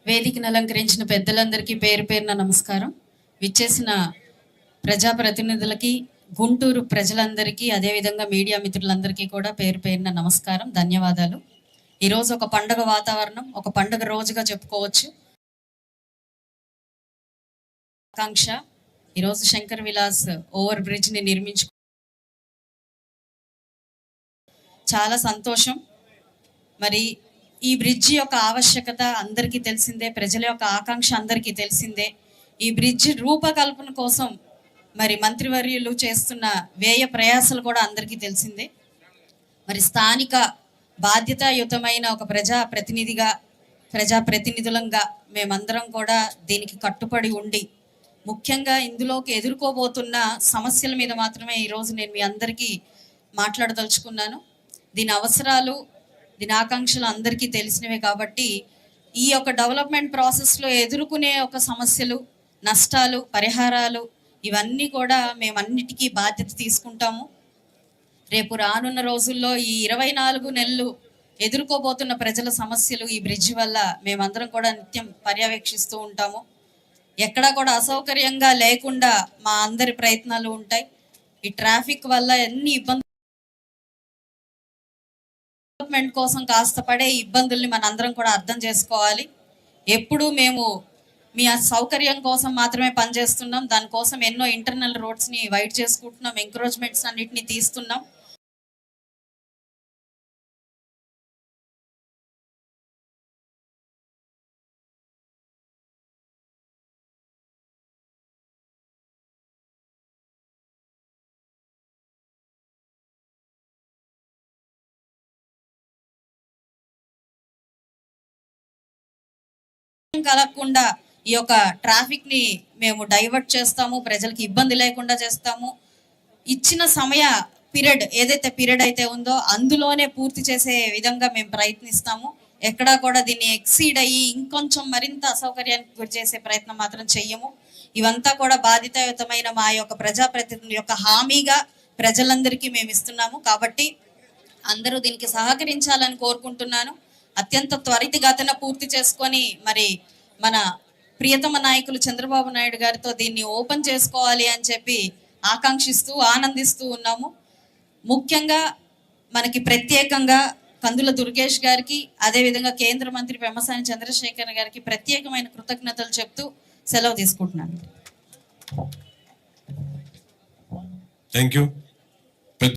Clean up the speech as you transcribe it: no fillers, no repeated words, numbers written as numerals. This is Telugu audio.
వేదికను అలంకరించిన పెద్దలందరికీ పేరు పేరున నమస్కారం. విచ్చేసిన ప్రజాప్రతినిధులకి, గుంటూరు ప్రజలందరికీ, అదేవిధంగా మీడియా మిత్రులందరికీ కూడా పేరు పేరున నమస్కారం, ధన్యవాదాలు. ఈరోజు ఒక పండుగ వాతావరణం, ఒక పండుగ రోజుగా చెప్పుకోవచ్చు. ఆకాంక్ష ఈరోజు శంకర్ విలాస్ ఓవర్ బ్రిడ్జ్ని చాలా సంతోషం. మరి ఈ బ్రిడ్జి యొక్క ఆవశ్యకత అందరికీ తెలిసిందే, ప్రజల యొక్క ఆకాంక్ష అందరికీ తెలిసిందే. ఈ బ్రిడ్జి రూపకల్పన కోసం మరి మంత్రివర్యులు చేస్తున్న వ్యయ ప్రయాసాలు కూడా అందరికీ తెలిసిందే. మరి స్థానిక బాధ్యతాయుతమైన ఒక ప్రజాప్రతినిధులంగా మేమందరం కూడా దీనికి కట్టుబడి ఉండి, ముఖ్యంగా ఇందులోకి ఎదుర్కోబోతున్న సమస్యల మీద మాత్రమే ఈరోజు నేను మీ అందరికీ మాట్లాడదలుచుకున్నాను. దీని అవసరాలు, దీని ఆకాంక్షలు అందరికీ తెలిసినవే కాబట్టి ఈ యొక్క డెవలప్మెంట్ ప్రాసెస్లో ఎదుర్కొనే ఒక సమస్యలు, నష్టాలు, పరిహారాలు ఇవన్నీ కూడా మేమన్నిటికీ బాధ్యత తీసుకుంటాము. రేపు రానున్న రోజుల్లో ఈ 24 నెలలు ఎదుర్కోబోతున్న ప్రజల సమస్యలు ఈ బ్రిడ్జ్ వల్ల మేమందరం కూడా నిత్యం పర్యవేక్షిస్తూ ఉంటాము. ఎక్కడా కూడా అసౌకర్యంగా లేకుండా మా అందరి ప్రయత్నాలు ఉంటాయి. ఈ ట్రాఫిక్ వల్ల ఎన్ని ఇబ్బందులు డెవలప్మెంట్ కోసం కాస్త పడే ఇబ్బందుల్ని మనందరం కూడా అర్థం చేసుకోవాలి. ఎప్పుడు మేము మీ సౌకర్యం కోసం మాత్రమే పనిచేస్తున్నాం. దానికోసం ఎన్నో ఇంటర్నల్ రోడ్స్ని వైడ్ చేసుకుంటున్నాం, ఎంక్రోచ్మెంట్స్ అన్నిటిని తీస్తున్నాం. కలగకుండా ఈ యొక్క ట్రాఫిక్ ని మేము డైవర్ట్ చేస్తాము, ప్రజలకి ఇబ్బంది లేకుండా చేస్తాము. ఇచ్చిన సమయ పీరియడ్ ఏదైతే పీరియడ్ అయితే ఉందో అందులోనే పూర్తి చేసే విధంగా మేము ప్రయత్నిస్తాము. ఎక్కడా కూడా దీన్ని ఎక్సీడ్ అయ్యి ఇంకొంచెం మరింత అసౌకర్యానికి గురి చేసే ప్రయత్నం మాత్రం చెయ్యము. ఇవంతా కూడా బాధితయుతమైన మా యొక్క ప్రజాప్రతినిధుల యొక్క హామీగా ప్రజలందరికీ మేము ఇస్తున్నాము. కాబట్టి అందరూ దీనికి సహకరించాలని కోరుకుంటున్నాను. అత్యంత త్వరితగతిన పూర్తి చేసుకొని మరి మన ప్రియతమ నాయకులు చంద్రబాబు నాయుడు గారితో దీన్ని ఓపెన్ చేసుకోవాలి అని చెప్పి ఆకాంక్షిస్తూ ఆనందిస్తూ ఉన్నాము. ముఖ్యంగా మనకి ప్రత్యేకంగా కందుల దుర్గేష్ గారికి, అదేవిధంగా కేంద్ర మంత్రి పెమ్మసాని చంద్రశేఖర్ గారికి ప్రత్యేకమైన కృతజ్ఞతలు చెప్తూ సెలవు తీసుకుంటున్నాను. Thank you.